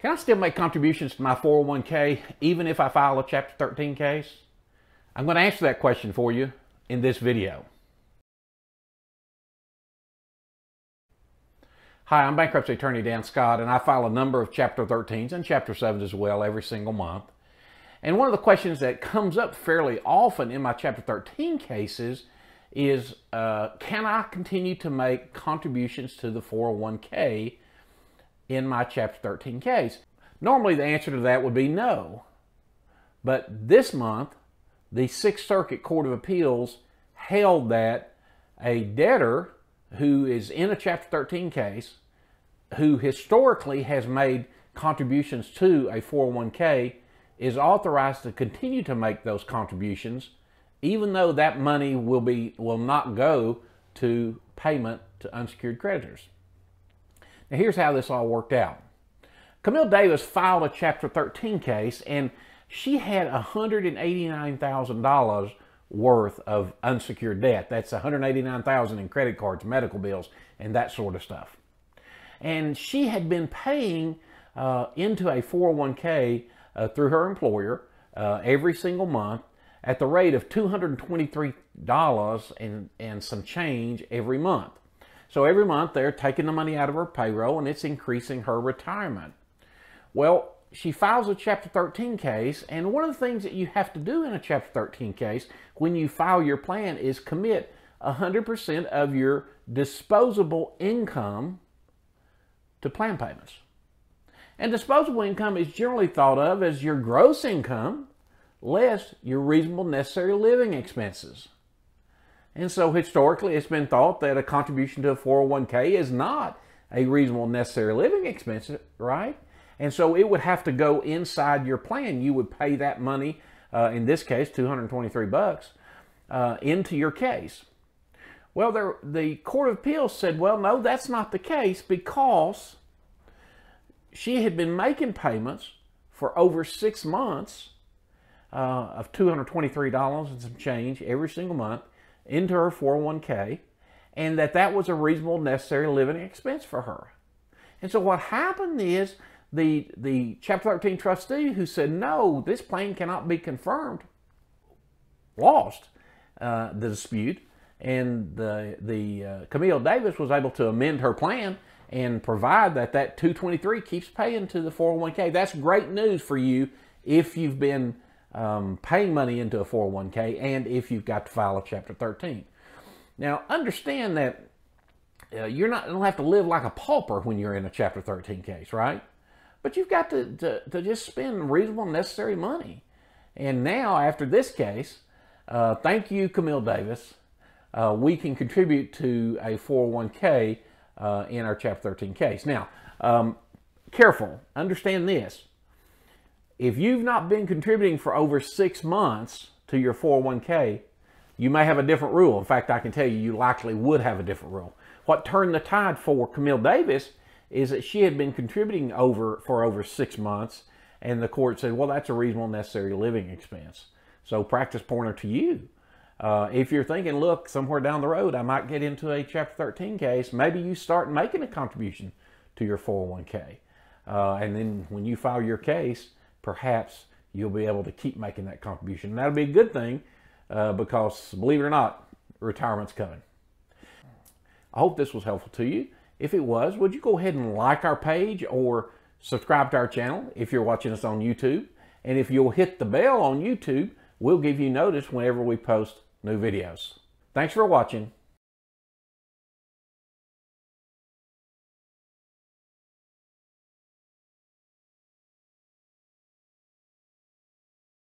Can I still make contributions to my 401k even if I file a Chapter 13 case? I'm going to answer that question for you in this video. Hi, I'm Bankruptcy Attorney Dan Scott, and I file a number of Chapter 13s and Chapter 7s as well every single month. And one of the questions that comes up fairly often in my Chapter 13 cases is, can I continue to make contributions to the 401k in my Chapter 13 case? Normally the answer to that would be no. But this month, the Sixth Circuit Court of Appeals held that a debtor who is in a Chapter 13 case, who historically has made contributions to a 401k, is authorized to continue to make those contributions, even though that money will not go to payment to unsecured creditors. Now here's how this all worked out. Camille Davis filed a Chapter 13 case, and she had $189,000 worth of unsecured debt. That's $189,000 in credit cards, medical bills, and that sort of stuff. And she had been paying into a 401k through her employer every single month at the rate of $223 and some change every month. So every month they're taking the money out of her payroll and it's increasing her retirement. Well, she files a Chapter 13 case, and one of the things that you have to do in a Chapter 13 case when you file your plan is commit 100% of your disposable income to plan payments. And disposable income is generally thought of as your gross income less your reasonable necessary living expenses. And so historically it's been thought that a contribution to a 401k is not a reasonable necessary living expense, right? And so it would have to go inside your plan. You would pay that money, in this case, $223, into your case. Well, the Court of Appeals said, well, no, that's not the case, because she had been making payments for over 6 months of $223 and some change every single month into her 401k, and that was a reasonable necessary living expense for her. And so what happened is the Chapter 13 trustee who said, no, this plan cannot be confirmed, lost the dispute, and Camille Davis was able to amend her plan and provide that $223 keeps paying to the 401k. That's great news for you if you've been paying money into a 401k and if you've got to file a Chapter 13. Now, understand that you don't have to live like a pauper when you're in a Chapter 13 case, right? But you've got to just spend reasonable necessary money. And now, after this case, thank you, Camille Davis, we can contribute to a 401k in our Chapter 13 case. Now, careful, understand this. If you've not been contributing for over 6 months to your 401k, you may have a different rule. In fact, I can tell you, you likely would have a different rule. What turned the tide for Camille Davis is that she had been contributing for over 6 months, and the court said, well, that's a reasonable necessary living expense. So practice pointer to you. If you're thinking, look, somewhere down the road, I might get into a Chapter 13 case, maybe you start making a contribution to your 401k. And then when you file your case, perhaps you'll be able to keep making that contribution. And that'll be a good thing because, believe it or not, retirement's coming. I hope this was helpful to you. If it was, would you go ahead and like our page or subscribe to our channel if you're watching us on YouTube? And if you'll hit the bell on YouTube, we'll give you notice whenever we post new videos. Thanks for watching.